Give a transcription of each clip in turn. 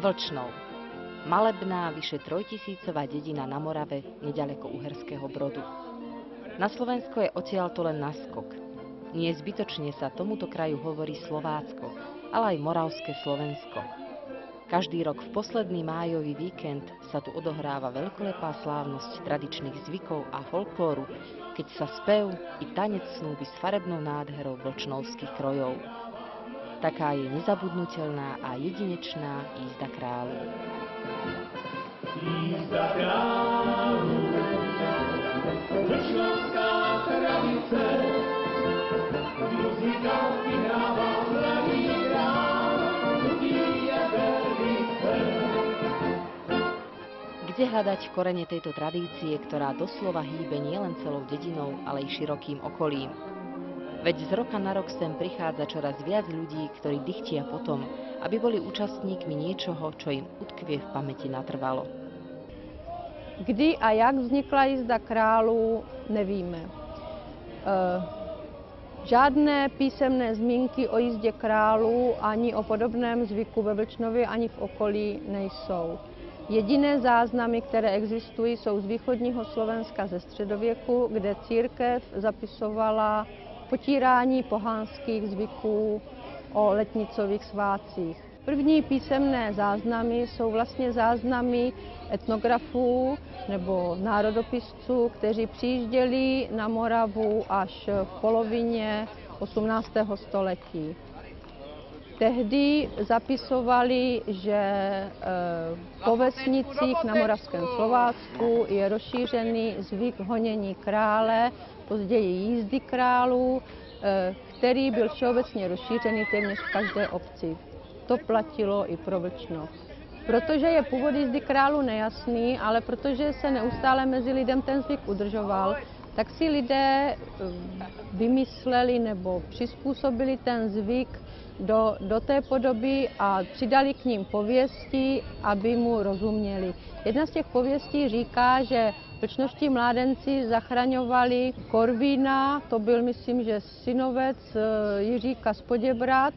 Vlčnov. Malebná, vyše 3000-cová dedina na Morave, neďaleko Uherského Brodu. Na Slovensko je odtiaľto len naskok. Nie zbytočne sa tomuto kraju hovorí Slovácko, ale aj Moravské Slovensko. Každý rok v posledný májový víkend sa tu odohráva veľkolepá slávnosť tradičných zvykov a folklóru, keď sa spev i tanec snúbi s farebnou nádherou vlčnovských krojov. Taká je nezabudnutelná a jedinečná jízda kráľu. Jízda kráľu, vlčnovská tradice, muzika vyhráva mladý král, ľudí je veľvice. Kde hľadať korene tejto tradície, ktorá doslova hýbe nielen celou dedinou, ale i širokým okolím? Veď z roka na rok sem prichádza čoraz viac ľudí, ktorí dychtia potom, aby boli účastníkmi niečoho, čo im utkvie v pamäti natrvalo. Kdy a jak vznikla jízda králu, nevíme. Žádné písemné zmínky o jízdě králu ani o podobném zvyku ve Vlčnově ani v okolí nejsou. Jediné záznamy, které existují, jsou z východního Slovenska ze středověku, kde církev zapisovala potírání pohánských zvyků o letnicových svátcích. První písemné záznamy jsou vlastně záznamy etnografů nebo národopisců, kteří přijížděli na Moravu až v polovině 18. století. Tehdy zapisovali, že po vesnicích na Moravském Slovácku je rozšířený zvyk honění krále, později jízdy králů, který byl všeobecně rozšířený téměř v každé obci. To platilo i pro Vlčnov. Protože je původ jízdy králu nejasný, ale protože se neustále mezi lidem ten zvyk udržoval, tak si lidé vymysleli nebo přizpůsobili ten zvyk do té podoby a přidali k ním pověsti, aby mu rozuměli. Jedna z těch pověstí říká, že vlčnovští mládenci zachraňovali Korvína, to byl, myslím, že synovec Jiříka z Poděbrad,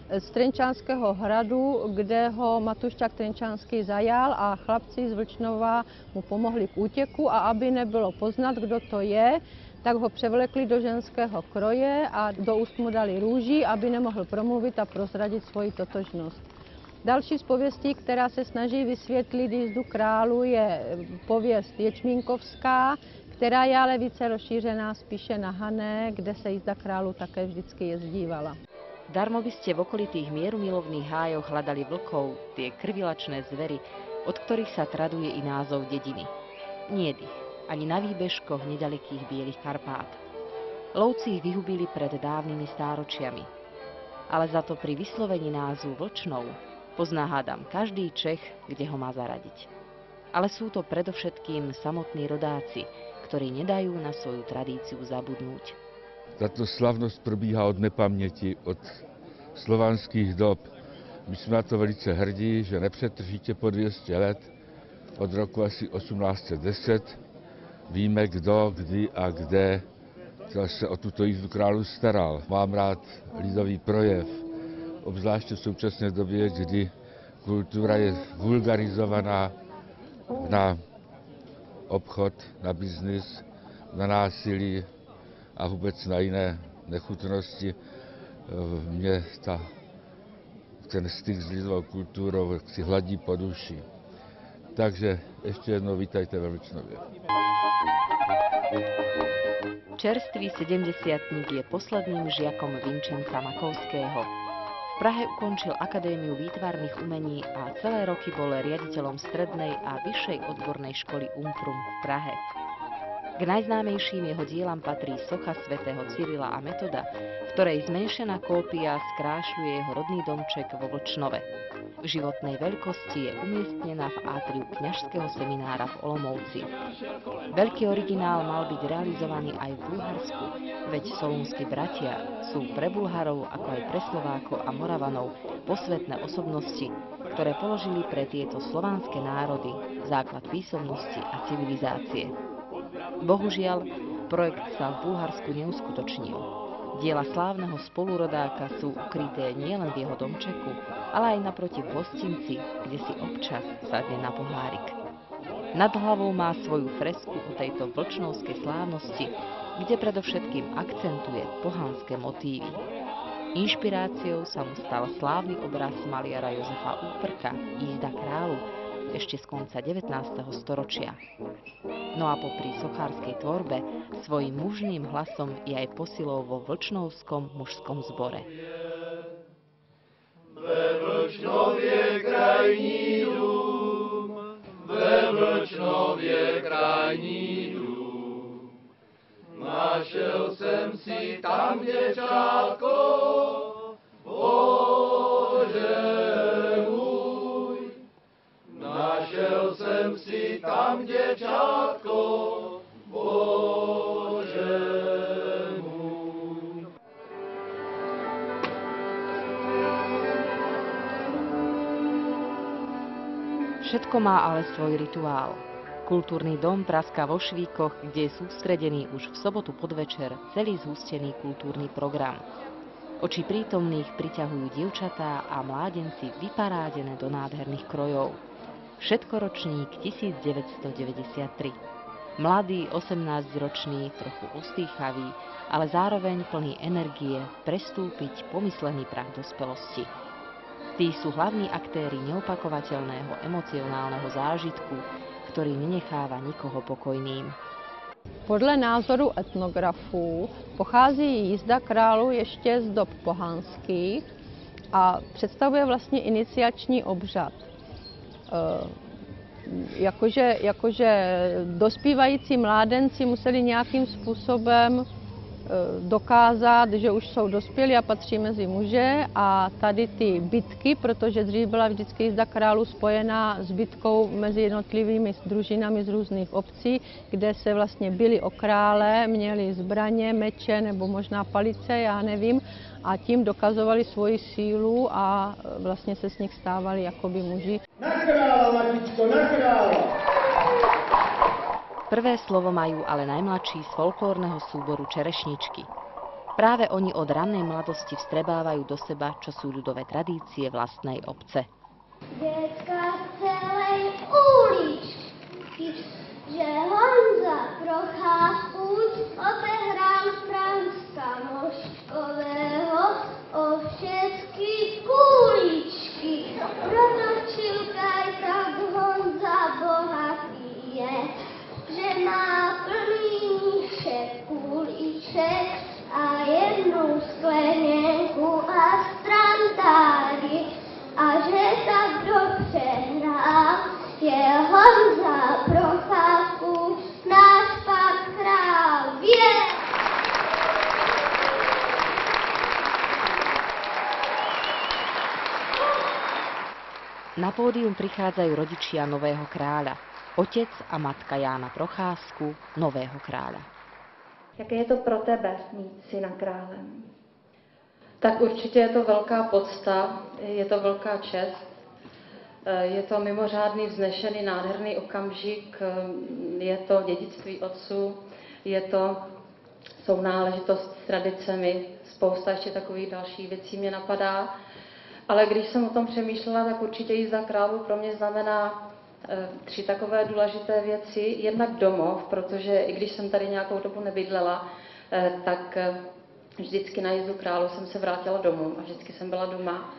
z Trenčánského hradu, kde ho Matuščák Trenčánský zajal a chlapci z Vlčnova mu pomohli k útěku a aby nebylo poznat, kdo to je, tak ho převlekli do ženského kroje a do úst mu dali růži, aby nemohl promluvit a prozradit svoji totožnost. Další z pověstí, která se snaží vysvětlit jízdu králu, je pověst Ječmínkovská, která je ale více rozšířená spíše na Hané, kde se jízda králu také vždycky jezdívala. Darmo by ste v okolitých mierumilovných hájoch hľadali vlkov, tie krvilačné zvery, od ktorých sa traduje i názov dediny. Niet ich, ani na výbežkoch nedalekých Bielých Karpát. Lovci ich vyhubili pred dávnymi stáročiami. Ale za to pri vyslovení názvu Vlčnov pozná, hádam, každý Čech, kde ho má zaradiť. Ale sú to predovšetkým samotní rodáci, ktorí nedajú na svoju tradíciu zabudnúť. Tato slavnost probíhá od nepaměti, od slovanských dob. My jsme na to velice hrdí, že nepřetržitě po 200 let, od roku asi 1810, víme, kdo, kdy a kde se o tuto jízdu králu staral. Mám rád lidový projev, obzvláště v současné době, kdy kultura je vulgarizovaná na obchod, na biznis, na násilí a vůbec na jiné nechutnosti. Mě ten styk s lidovou kulturou si hladí po duši. Takže ještě jednou vítajte ve Vlčnově. Čerstvý 70-tník je posledným žiakom Vinčenca Makovského. V Prahe ukončil Akadémiu výtvarných umení a celé roky bol riaditeľom strednej a vyššej odbornej školy Umprum v Prahe. K najznámejším jeho dielam patrí socha svätého Cyrila a Metoda, v ktorej zmenšená kópia skrášľuje jeho rodný domček vo Vlčnove. V životnej veľkosti je umiestnená v átriu kňažského seminára v Olomouci. Veľký originál mal byť realizovaný aj v Bulharsku, veď solúnski bratia sú pre Bulharov, ako aj pre Slovákov a Moravanov posvätné osobnosti, ktoré položili pre tieto slovanské národy základ písomnosti a civilizácie. Bohužiaľ, projekt sa v Bulharsku neuskutočnil. Diela slávneho spolurodáka sú ukryté nielen v jeho domčeku, ale aj naproti v hostinci, kde si občas sadne na pohárik. Nad hlavou má svoju fresku o tejto vlčnovskej slávnosti, kde predovšetkým akcentuje pohanské motívy. Inšpiráciou sa mu stal slávny obraz maliara Jozefa Úprka Jízda kráľu ešte z konca 19. storočia. No a popri sochárskej tvorbe svojím mužným hlasom je aj posilou vo vlčnovskom mužskom zbore. Ve Vlčnově krajní dům, ve Vlčnově krajní dům. Našel jsem si tam děvčátko, Bože můj. Našel jsem si tam děvčátko, Bože můj. Všetko má ale svoj rituál. Kultúrny dom praská vo Švíkoch, kde je sústredený už v sobotu podvečer celý zhustený kultúrny program. Oči prítomných priťahujú dievčatá a mládenci vyparádené do nádherných krojov. Všetkoročník 1993. Mladý 18-ročný, trochu ustýchavý, ale zároveň plný energie prestúpiť pomyslený prach dospelosti. Tí sú hlavní aktéri neopakovateľného emocionálneho zážitku, ktorý nenecháva nikoho pokojným. Podle názoru etnografů pochází jízda králu ještě z dob pohanských a představuje vlastně iniciační obřad. Jakože dospívající mládenci museli nějakým způsobem dokázat, že už jsou dospělí a patří mezi muže, a tady ty bitky, protože dřív byla vždycky jízda králu spojená s bitkou mezi jednotlivými družinami z různých obcí, kde se vlastně bili o krále, měli zbraně, meče nebo možná palice, já nevím, a tím dokazovali svoji sílu a vlastně se z nich stávali jakoby muži. Na krála, matičko, na krála! Prvé slovo majú ale najmladší z folklórneho súboru Čerešničky. Práve oni od rannej mladosti vstrebávajú do seba, čo sú ľudové tradície vlastnej obce. Děcka z celej uličky, že Honza Procházku obehrám z Franska Moškového o všetky kuličky. Protočil kaj tak Honza bohatý je, že má plný míšek kuliček a jednu sklenienku a strandári. A že tak dobře hrál je Honza Procházku, náš pan král vie. Na pódium prichádzajú rodičia nového kráľa. Otec a matka Jána Procházku, nového kráľa. Jaké je to pro tebe mít syna králem? Tak určitě je to velká podsta, je to velká čest, je to mimořádný, vznešený, nádherný okamžik, je to dědictví otců, je to sounáležitost s tradicemi, spousta ještě takových dalších věcí mě napadá. Ale když jsem o tom přemýšlela, tak určitě jízda králu pro mě znamená 3 takové důležité věci. Jednak domov, protože i když jsem tady nějakou dobu nebydlela, tak vždycky na jízdu králu jsem se vrátila domů a vždycky jsem byla doma.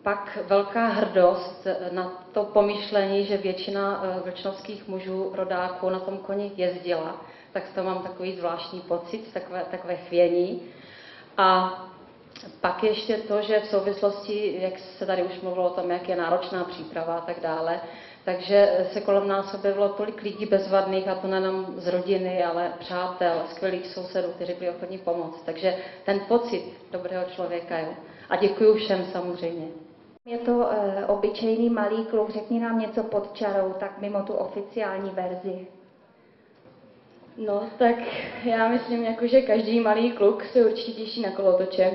Pak velká hrdost na to pomyšlení, že většina vlčnovských mužů, rodáků na tom koni jezdila, tak z toho mám takový zvláštní pocit, takové chvění. A pak ještě to, že v souvislosti, jak se tady už mluvilo o tom, jak je náročná příprava a tak dále, takže se kolem nás objevilo tolik lidí bezvadných, a to nejenom z rodiny, ale přátel, skvělých sousedů, kteří byli ochotní pomoct. Takže ten pocit dobrého člověka, jo. A děkuju všem samozřejmě. Je to obyčejný malý kluk, řekni nám něco pod čarou, tak mimo tu oficiální verzi. No, tak já myslím, že každý malý kluk se určitě těší na kolotoče,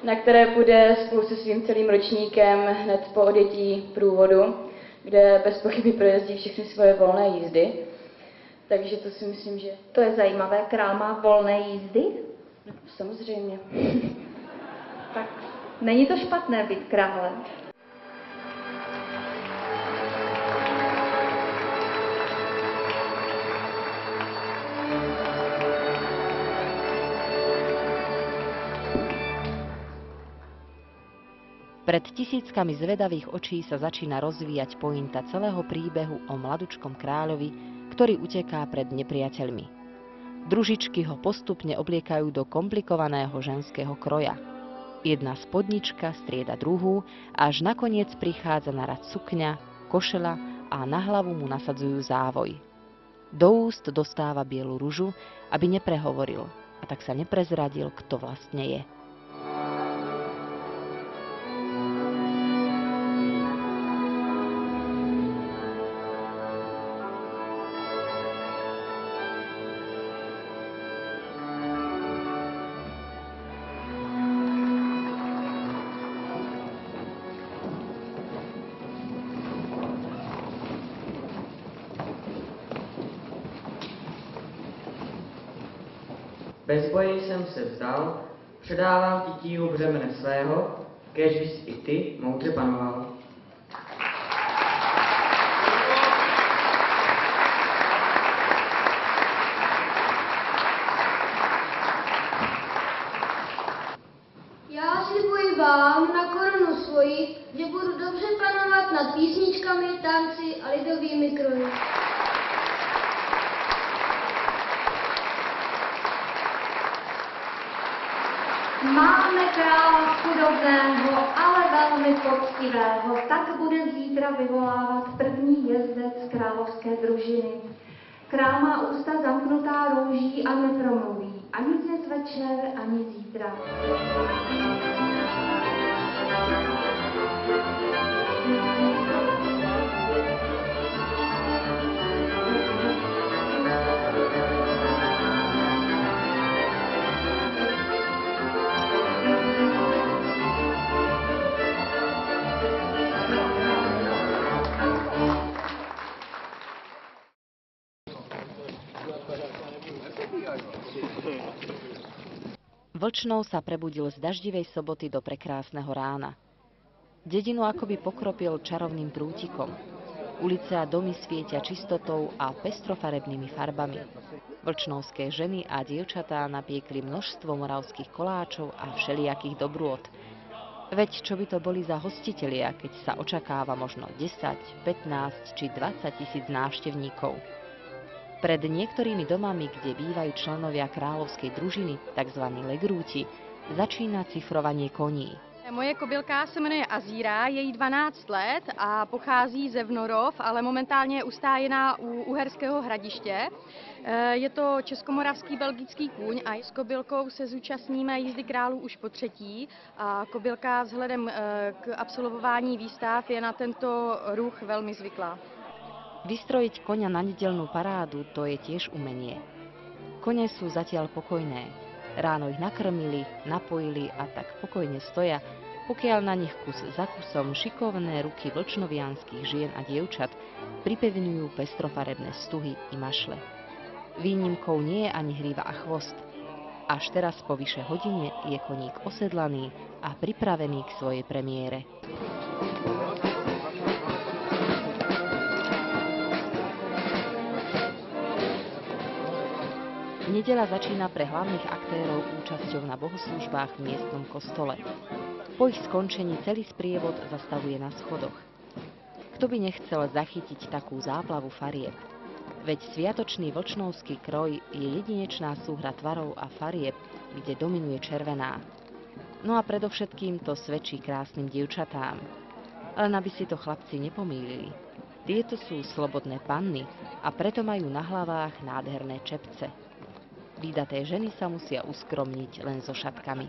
na které půjde spolu se svým celým ročníkem hned po odjetí průvodu, kde bez pochyby projezdí všechny svoje volné jízdy. Takže to si myslím, že To je zajímavé, král má volné jízdy? samozřejmě. Tak není to špatné být králem. Pred tisíckami zvedavých očí sa začína rozvíjať pointa celého príbehu o mladučkom kráľovi, ktorý uteká pred nepriateľmi. Družičky ho postupne obliekajú do komplikovaného ženského kroja. Jedna spodnička strieda druhú, až nakoniec prichádza na rad sukňa, košeľa a na hlavu mu nasadzujú závoj. Do úst dostáva bielu ružu, aby neprehovoril a tak sa neprezradil, kto vlastne je. Bez boje jsem se vzdal, předávám ti tíhu břemene svého, kéž bys i ty moudře panoval. Já slibuji vám na korunu svoji, že budu dobře panovat nad písničkami, tanci a lidovými kroji. Máme krála chudobného, ale velmi poctivého, tak bude zítra vyvolávat první jezdec královské družiny. Král má ústa zamknutá růží a nepromluví, ani dnes večer, ani zítra. Vlčnou sa prebudil z daždivej soboty do prekrásneho rána. Dedinu akoby pokropil čarovným prútikom. Ulice a domy svietia čistotou a pestrofarebnými farbami. Vlčnovské ženy a dievčatá napiekli množstvo moravských koláčov a všelijakých dobrôt. Veď čo by to boli za hostitelia, keď sa očakáva možno 10, 15 či 20 tisíc návštevníkov. Pred niektorými domami, kde bývajú členovia kráľovskej družiny, tzv. Legrúti, začína cifrovanie koní. Moje kobylka se jmenuje Azíra, je jí 12 let a pochází ze Vnorov, ale momentálně je ustájená u Uherského Hradiště. Je to českomoravský belgický kůň a s kobylkou se zúčastníme jízdy králů už po třetí. A kobylka vzhledem k absolvování výstav je na tento ruch velmi zvyklá. Vystrojiť koňa na nedeľnú parádu, to je tiež umenie. Kone sú zatiaľ pokojné. Ráno ich nakrmili, napojili a tak pokojne stoja, pokiaľ na nich kus za kusom šikovné ruky vlčnovianskych žien a dievčat pripevňujú pestrofarebné stuhy i mašle. Výnimkou nie je ani hríva a chvost. Až teraz po vyše hodine je koník osedlaný a pripravený k svojej premiére. Nedeľa začína pre hlavných aktérov účasťou na bohoslúžbách v miestnom kostole. Po ich skončení celý sprievod zastavuje na schodoch. Kto by nechcel zachytiť takú záplavu farieb? Veď sviatočný vlčnovský kroj je jedinečná súhra tvarov a farieb, kde dominuje červená. No a predovšetkým to svedčí krásnym dievčatám. Len aby si to chlapci nepomýlili. Tieto sú slobodné panny a preto majú na hlavách nádherné čepce. Vydaté ženy sa musia uskromniť len so šatkami.